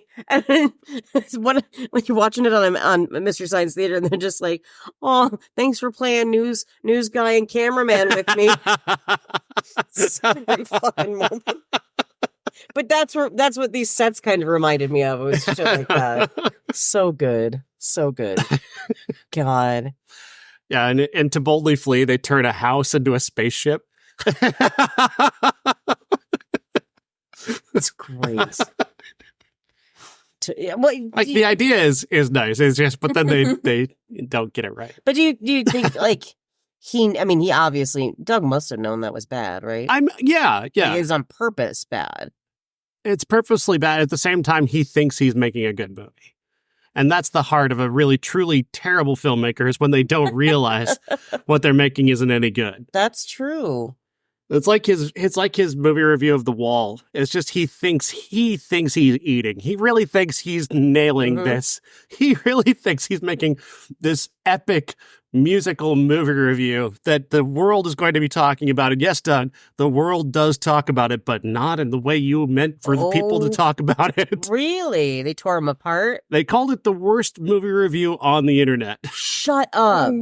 it's when you're watching it on Mystery Science Theater, and they're just like, "Oh, thanks for playing news guy and cameraman with me." It's a great fucking moment. But that's what these sets kind of reminded me of. It was shit like that. So good. So good. God. Yeah, and to boldly flee, they turn a house into a spaceship. That's great. The idea is nice. It's just, but then they don't get it right. But do you think like he obviously, Doug must have known that was bad, right? Yeah. It is on purpose bad. It's purposely bad. At the same time, he thinks he's making a good movie. And that's the heart of a really, truly terrible filmmaker, is when they don't realize what they're making isn't any good. That's true. It's like his movie review of The Wall. It's just he thinks he's eating. He really thinks he's nailing this. He really thinks he's making this epic musical movie review that the world is going to be talking about. And yes, Doug, the world does talk about it, but not in the way you meant for the people to talk about it. Really? They tore him apart? They called it the worst movie review on the internet. Shut up.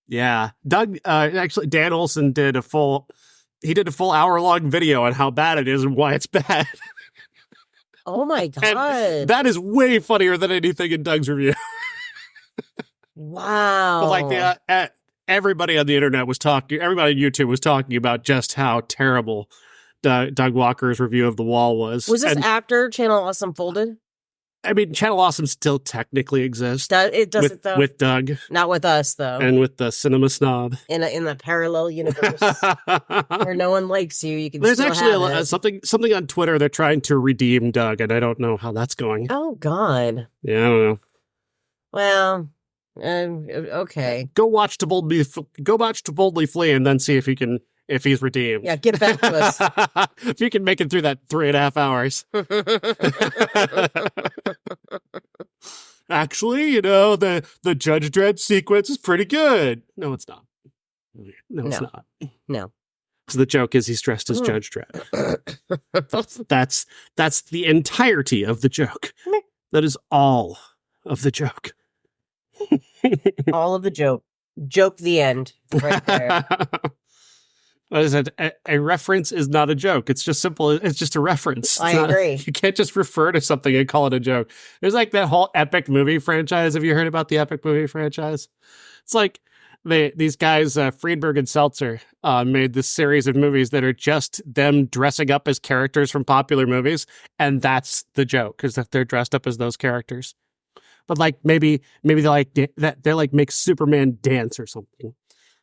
Yeah. Doug, actually, Dan Olson did a full hour-long video on how bad it is and why it's bad. Oh my God. And that is way funnier than anything in Doug's review. Wow. But like everybody on the internet everybody on YouTube was talking about just how terrible Doug Walker's review of The Wall was. Was this after Channel Awesome folded? I mean, Channel Awesome still technically exists. It doesn't, though? With Doug. Not with us, though. And with the Cinema Snob. In the parallel universe where no one likes you, you can There's still actually have it. something on Twitter. They're trying to redeem Doug, and I don't know how that's going. Oh, God. Yeah, I don't know. Well, okay. Go watch To Boldly Flee, and then see if he's redeemed. Yeah, get back to us. If you can make it through that 3.5 hours. Actually, the Judge Dredd sequence is pretty good. No, it's not. No, it's not. No. So the joke is he's dressed as Judge Dredd. That's the entirety of the joke. That is all of the joke. All of the joke. Joke the end. Right there. What is it? A reference is not a joke. It's just simple. It's just a reference. I agree. You can't just refer to something and call it a joke. There's like that whole epic movie franchise. Have you heard about the epic movie franchise? It's like these guys, Friedberg and Seltzer, made this series of movies that are just them dressing up as characters from popular movies. And that's the joke, because that they're dressed up as those characters. But like maybe they're like make Superman dance or something.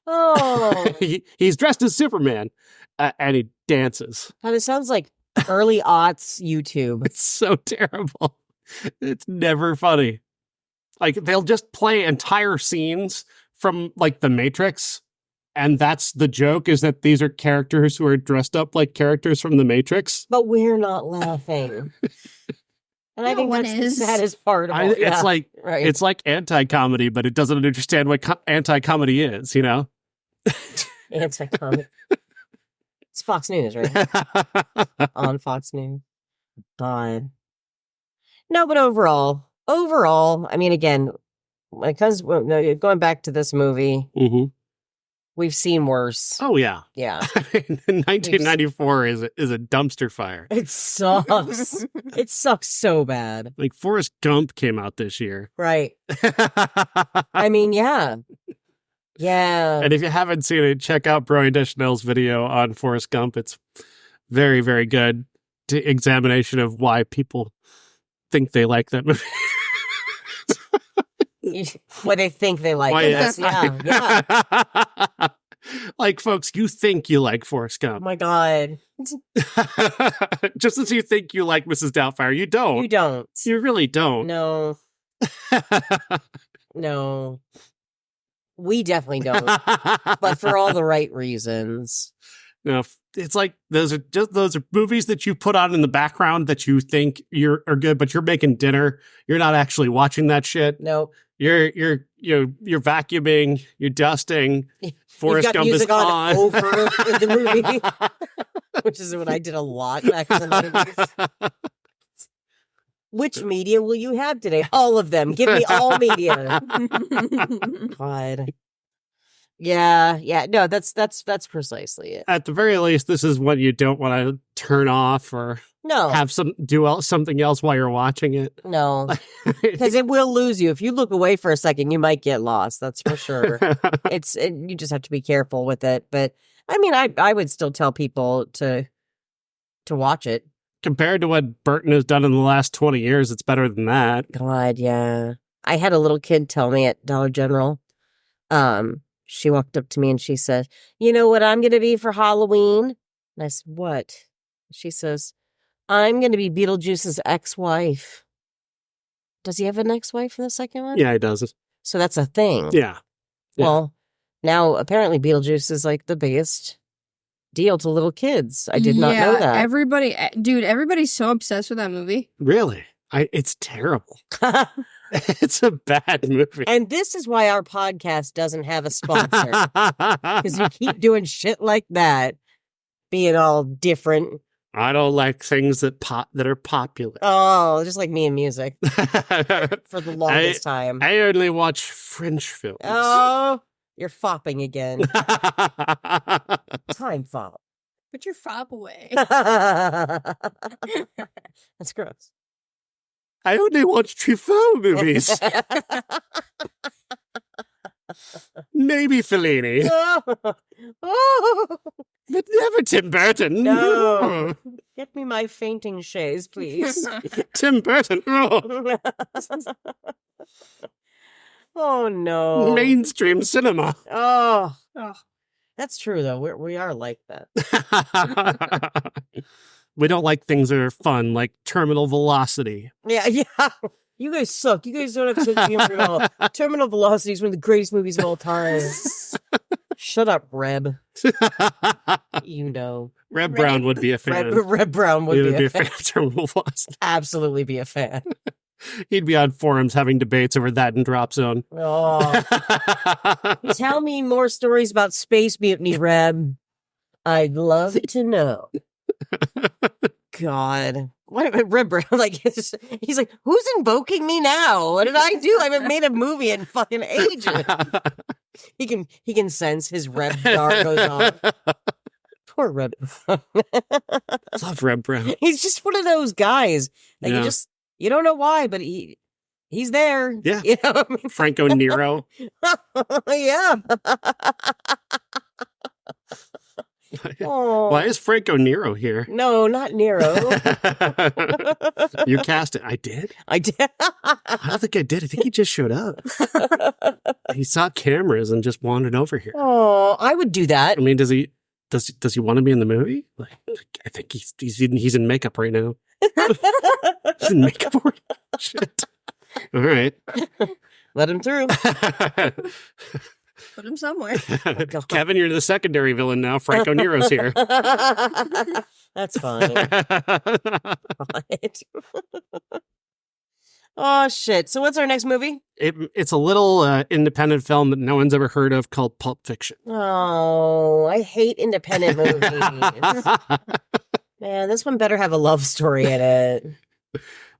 Oh. He's dressed as Superman, and he dances. God, it sounds like early aughts YouTube. It's so terrible. It's never funny. Like, they'll just play entire scenes from, like, The Matrix, and that's the joke, is that these are characters who are dressed up like characters from The Matrix. But we're not laughing. And I think that's the saddest part of it. It's like anti-comedy, but it doesn't understand what anti-comedy is, you know? Anti-comedy. It's Fox News, right? On Fox News. God. No, but overall, I mean, again, when it comes going back to this movie, we've seen worse. Oh yeah, yeah. 1994 is a dumpster fire. It sucks. It sucks so bad. Like Forrest Gump came out this year, right? I mean, yeah. And if you haven't seen it, check out Brian Deschanel's video on Forrest Gump. It's very, very good examination of why people think they like that movie. What they think they like. Yes, yeah. Like, folks, you think you like Forrest Gump. Oh my God. Just as you think you like Mrs. Doubtfire, you don't. You don't. You really don't. No. No. We definitely don't. But for all the right reasons. No, it's like those are movies that you put on in the background that you think are good, but you're making dinner. You're not actually watching that shit. Nope. You're vacuuming, you're dusting. Forrest You've got Gump music is on over the movie, which is what I did a lot back in the 90s. Which media will you have today? All of them. Give me all media. God. Yeah. No, that's precisely it. At the very least, this is what you don't want to turn off or No. have something else while you're watching it. No. Because it will lose you. If you look away for a second, you might get lost. That's for sure. You just have to be careful with it. But I mean, I would still tell people to watch it. Compared to what Burton has done in the last 20 years, it's better than that. God, yeah. I had a little kid tell me at Dollar General. She walked up to me and she said, "You know what I'm going to be for Halloween?" And I said, "What?" She says, "I'm going to be Beetlejuice's ex-wife." Does he have an ex-wife in the second one? Yeah, he does. So that's a thing. Yeah. Well, now apparently Beetlejuice is like the biggest deal to little kids. I did not know that. Everybody's so obsessed with that movie. Really? It's terrible. It's a bad movie. And this is why our podcast doesn't have a sponsor. Because you keep doing shit like that, being all different. I don't like things that are popular. Oh, just like me and music. For the longest time. I only watch French films. Oh, you're fopping again. Time fop. Put your fop away. That's gross. I only watch Truffaut movies. Maybe Fellini. Oh. But never Tim Burton. No. Get me my fainting chaise, please. Tim Burton. Oh. Oh, no. Mainstream cinema. Oh. That's true, though. We are like that. We don't like things that are fun, like Terminal Velocity. Yeah. You guys suck. You guys don't have sense of humor at all. Terminal Velocity is one of the greatest movies of all time. Shut up, Reb. You know. Reb Brown would be a fan. Reb Brown would be a fan of Terminal Velocity. Absolutely be a fan. He'd be on forums having debates over that in Drop Zone. Oh. Tell me more stories about Space Mutiny, Reb. I'd love to know. God. What about Reb Brown? Like, he's like, who's invoking me now? What did I do? I haven't made a movie in fucking ages. He can sense his Reb Dar goes off. Poor Reb. Love Reb Brown. He's just one of those guys. Like, you don't know why, but he's there. Yeah. You know what I mean? Franco Nero. Yeah. Why is Franco Nero here? No, not Nero. You cast it. I did? I did. I don't think I did. I think he just showed up. He saw cameras and just wandered over here. Oh, I would do that. I mean, does he want to be in the movie? Like, I think he's in makeup right now. He's in makeup already? Shit. All right. Let him through. Put him somewhere. Kevin, you're the secondary villain now. Franco Nero's here. That's fine. Oh, shit. So what's our next movie? It's a little independent film that no one's ever heard of called Pulp Fiction. Oh, I hate independent movies. Man, this one better have a love story in it.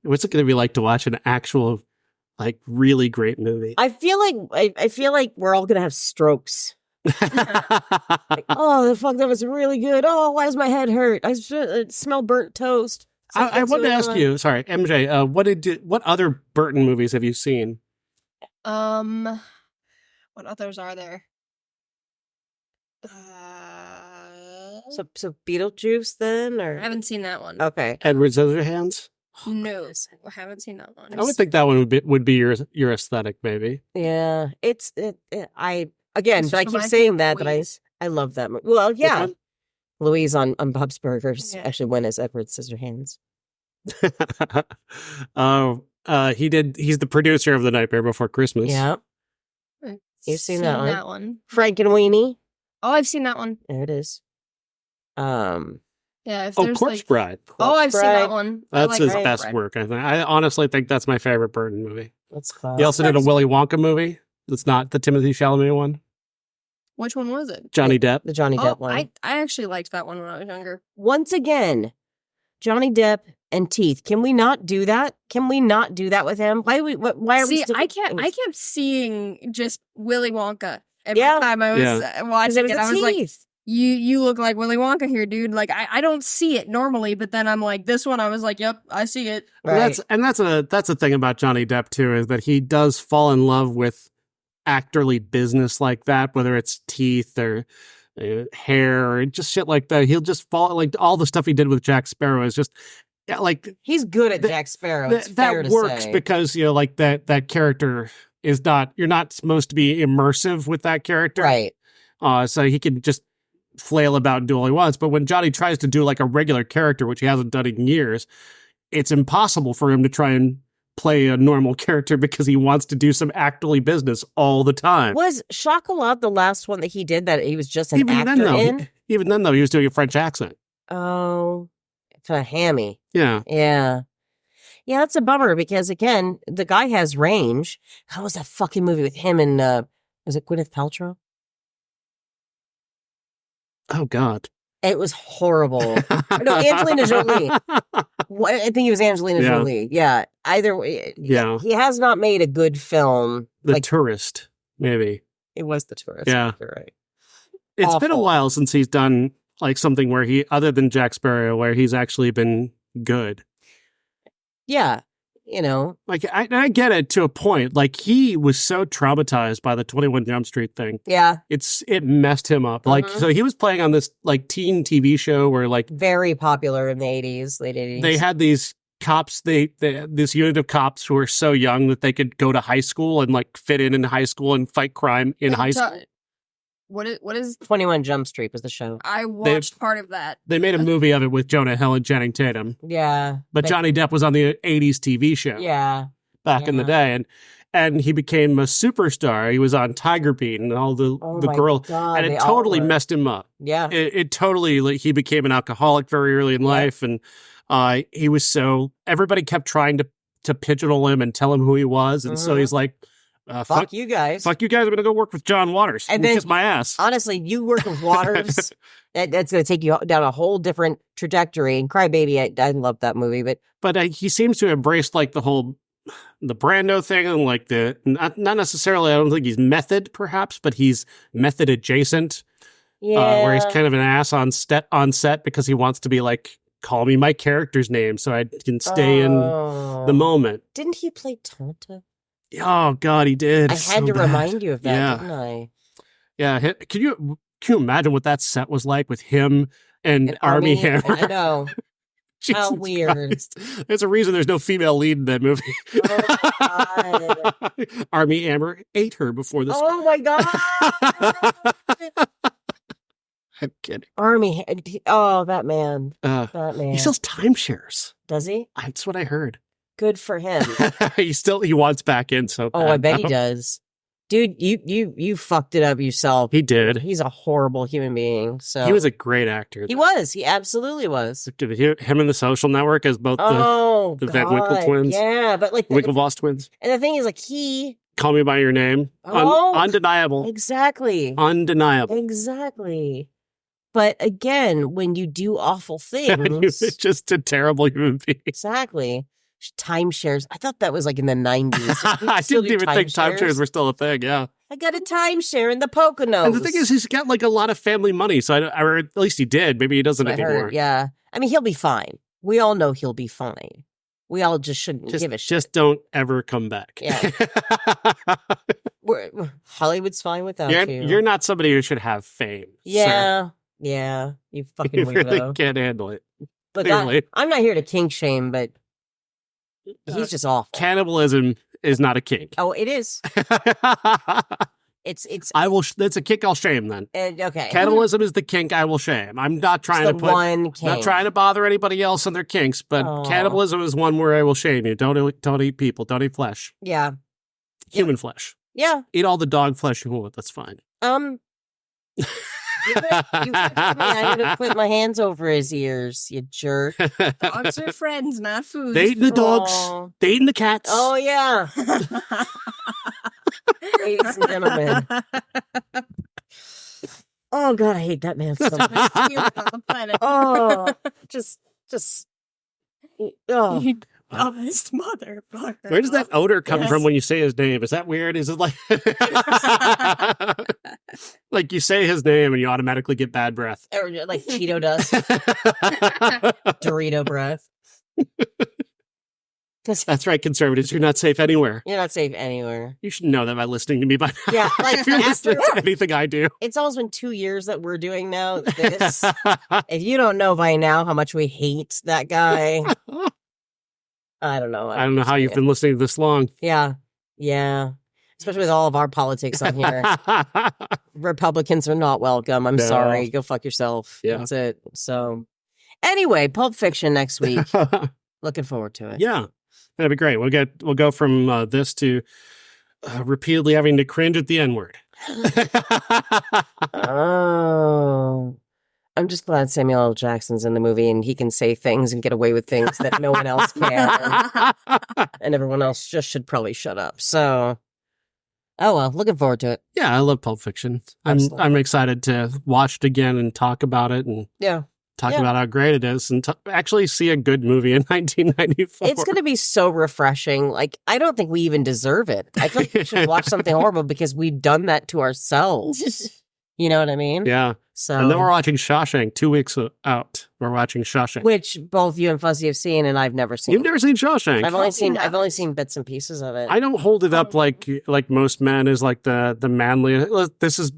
What's it going to be like to watch an actual, like, really great movie? I feel like we're all gonna have strokes. Like, oh, the fuck, that was really good. Oh, why does my head hurt? I smell burnt toast. I wanted to ask you, sorry, MJ, what other Burton movies have you seen? What others are there? So Beetlejuice then, or I haven't seen that one. okay. Edward Scissorhands? No, I haven't seen that one. I would think that one would be your aesthetic, maybe. Yeah, I keep my saying that, Louise. but I love that movie. Well, yeah, Which Louise on Bob's Burgers Yeah. actually went as Edward Scissorhands. one? He's the producer of The Nightmare Before Christmas. Yeah, I've You've seen that one? one. Frank and Weenie. Oh, I've seen that one. There it is. Yeah, if Oh, there's Corpse like, Bride. I've seen that Bride. one. That's his Corpse best Bride. work, I think. I honestly think that's my favorite Burton movie. That's He classic. also did a Willy Wonka movie. That's not the Timothée Chalamet one. Which one was it? Johnny Depp. The Johnny Depp one. I actually liked that one when I was younger. Once again, Johnny Depp and teeth. Can we not do that? Can we not do that with him? Why are we See, still I kept seeing just Willy Wonka every Yeah. time I was because watching it was it. the I was like, teeth. you look like Willy Wonka here, dude. Like I don't see it normally, but then I'm like, this one I was like, yep, I see it. Right. That's a thing about Johnny Depp too, is that he does fall in love with actorly business like that, whether it's teeth or hair or just shit like that. He'll just fall, like all the stuff he did with Jack Sparrow is just like He's good at Jack Sparrow. It's fair that to works say. because like that character is not, you're not supposed to be immersive with that character, Right. so he can just flail about and do all he wants. But when Johnny tries to do like a regular character, which he hasn't done in years, it's impossible for him to try and play a normal character because he wants to do some actorly business all the time. Was Chocolat the last one that he did that he was just an actor in? Even then, though, he was doing a French accent. Oh, kind of hammy. Yeah. Yeah. Yeah, that's a bummer because, again, the guy has range. How was that fucking movie with him and, was it Gwyneth Paltrow? Oh, God. It was horrible. No, Angelina Jolie. I think it was Angelina Jolie. Yeah. Either way. Yeah. He has not made a good film. The Tourist, maybe. It was The Tourist. Yeah. You're right. It's been a Awful. while since he's done like something where he, other than Jack Sparrow, where he's actually been good. Yeah. You know. Like, I get it to a point. Like, he was so traumatized by the 21 Jump Street thing. Yeah. It messed him up. Like, so he was playing on this, like, teen TV show where, like, Very popular in the 80s, late 80s. they had these cops, this unit of cops who were so young that they could go to high school and, like, fit in high school and fight crime in high school. What is 21 Jump Street was the show. I watched part of that. They made a movie of it with Jonah Hill and Channing Tatum. Yeah. But Johnny Depp was on the 80s TV show. Yeah. Back in the day. And he became a superstar. He was on Tiger Beat and all the girl. God, and it they all totally were. messed him up. Yeah. It totally, like, he became an alcoholic very early in life. And he was everybody kept trying to pigeonhole him and tell him who he was. And so he's like, Fuck you guys. Fuck you guys. I'm going to go work with John Waters. And then, kiss my ass. Honestly, you work with Waters. That's going to take you down a whole different trajectory. And Crybaby, I love that movie. But he seems to embrace like the Brando thing and like not necessarily, I don't think he's method perhaps, but he's method adjacent. yeah. Where he's kind of an ass on set because he wants to be like, call me my character's name so I can stay in the moment. Didn't he play Tonto? Oh God, he did. I had to remind you of that, didn't I? Yeah. Can you imagine what that set was like with him and Armie Hammer? I know. How Jesus weird. Christ. There's a reason there's no female lead in that movie. Oh, God. Armie Hammer ate her before this. Oh, my God. I'm kidding. Army. Oh, that man. That man. He sells timeshares. Does he? That's what I heard. Good for him. He wants back in so bad. Oh, I bet he does. Dude, you fucked it up yourself. He did. He's a horrible human being. So He was a great actor. He was. He absolutely was. Him and The Social Network as both the Van Winkle twins. Yeah, but like Winklevoss twins. And the thing is, like, he Call Me by Your Name. Undeniable. Exactly. Undeniable. Exactly. But again, when you do awful things, He was just a terrible human being. exactly. Timeshares. I thought that was like in the 90s. I didn't even think timeshares were still a thing. Yeah. I got a timeshare in the Poconos. And the thing is, he's got like a lot of family money. So or at least he did. Maybe he doesn't I anymore. heard, yeah. I mean, he'll be fine. We all know he'll be fine. We all just shouldn't give a shit. Just don't ever come back. Yeah. Hollywood's fine without you. You're not somebody who should have fame. Yeah. Sir. Yeah. You fucking You weirdo. really can't handle it. Look, Clearly. I'm not here to kink shame, but he's just awful. Cannibalism is not a kink. Oh, it is. It's I will. That's a kink. I'll shame then. okay. Cannibalism is the kink I will shame. I'm not trying It's to the put. one Not kink. trying to bother anybody else on their kinks, but Aw. cannibalism is one where I will shame you. Don't eat people. Don't eat flesh. Yeah. Human flesh. Yeah. Eat all the dog flesh you want. That's fine. You I would have put my hands over his ears, you jerk. Dogs are friends, not food. They eating the dogs. Aw. They eating the cats. Oh, yeah. Ladies and gentlemen. Oh, God, I hate that man so much. Human on the planet. Oh, just, oh. You dumbest motherfucker. Where does that odor come Yes. from when you say his name? Is that weird? Is it like like you say his name and you automatically get bad breath? Or like Cheeto dust, Dorito breath. That's right, conservatives. You're not safe anywhere. You're not safe anywhere. You should know that by listening to me by now. Yeah, like if you're listening to after, anything I do. it's almost been 2 years that we're doing now this. If you don't know by now how much we hate that guy, I don't know. I don't know how you've been listening this long. Yeah. Especially with all of our politics on here. Republicans are not welcome. I'm No. sorry. Go fuck yourself. Yeah. That's it. So, anyway, Pulp Fiction next week. Looking forward to it. Yeah, that'd be great. We'll go from this to repeatedly having to cringe at the N-word. Oh. I'm just glad Samuel L. Jackson's in the movie and he can say things and get away with things that no one else can. And everyone else just should probably shut up. So, oh well, looking forward to it. Yeah, I love Pulp Fiction. Absolutely. I'm excited to watch it again and talk about it and Yeah. talk Yeah. about how great it is and actually see a good movie in 1994. It's going to be so refreshing. Like, I don't think we even deserve it. I feel like we should watch something horrible because we've done that to ourselves. You know what I mean? Yeah. So, And then we're watching Shawshank 2 weeks out. We're watching Shawshank. which both you and Fuzzy have seen, and I've never seen. You've never seen Shawshank? I've only seen seen. I've that. only seen bits and pieces of it. I don't hold it up like most men as like the manly. This is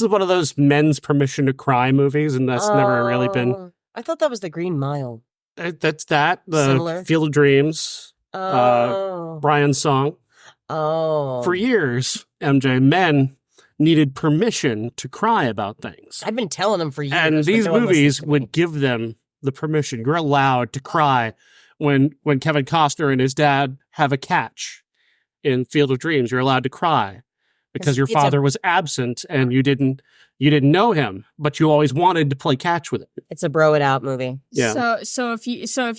one of those men's permission to cry movies, and that's never really been. Oh, I thought that was the Green Mile. That's the Similar. Field of Dreams, Oh, Brian's song. For years, MJ, men needed permission to cry about things, I've been telling them for years. and but these no one movies listens to me. would give them the permission. You're allowed to cry when Kevin Costner and his dad have a catch in Field of Dreams. You're allowed to cry because your It's father was absent and you didn't know him, but you always wanted to play catch with him. It's a bro it out movie. Yeah. So if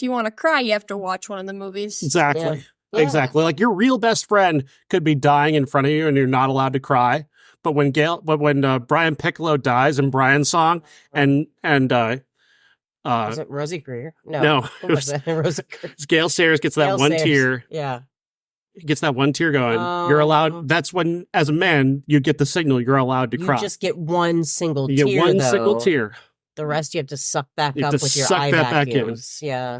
you want to cry, you have to watch one of the movies. Exactly. Yeah. Exactly. Like your real best friend could be dying in front of you and you're not allowed to cry. But when Brian Piccolo dies in Brian's song and Was it Rosie Greer? no, Who was it? Rosie Greer. Gail Sayers gets that Gail one Sayers. tear. Yeah. He gets that one tear going. You're Oh. allowed. That's when, as a man, you get the signal. You're allowed to You cry. just get one single You tear. get one though. single tear. The rest you have to suck back You have up to with your suck eye that back in. vacuums. Yeah.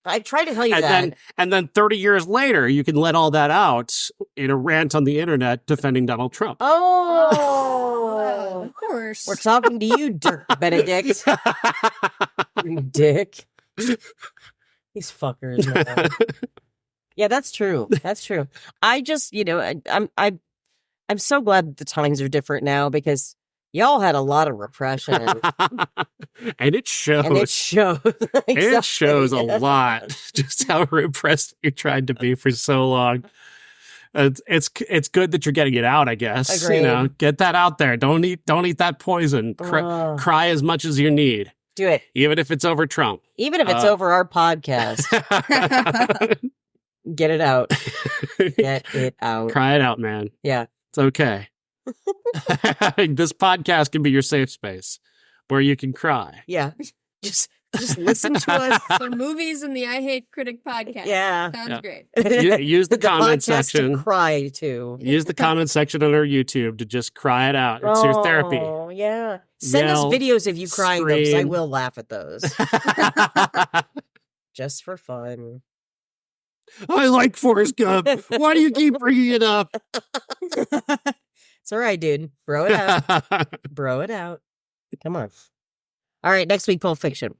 I tried to tell you and that. then 30 years later, you can let all that out in a rant on the internet defending Donald Trump. Oh. Of course. We're talking to you, Dirk Benedict. You dick. These fuckers, man. Yeah, that's true. That's true. I just, I'm so glad that the times are different now because y'all had a lot of repression. And it shows. And it shows. It shows a Exactly. lot just how repressed you tried to be for so long. It's good that you're getting it out, I guess. Agreed. Get that out there. Don't eat that poison. Cry as much as you need, Do it. even if it's over Trump. Even if it's over our podcast, get it out. Get it out. Cry it out, man. Yeah. It's okay. This podcast can be your safe space where you can cry. Yeah. Just listen to us. So movies and the I Hate Critic podcast. Yeah. Sounds Yeah. great. Use the comment podcast section. to cry to. Use the comment section on our YouTube to just cry it out. It's your therapy. Oh, yeah. Send Yell, us videos of you crying, though, 'cause I scream. will laugh at those. Just for fun. I like Forrest Gump. Why do you keep bringing it up? It's all right, dude. Bro it out. Bro it out. Come on. All right, next week, Pulp Fiction.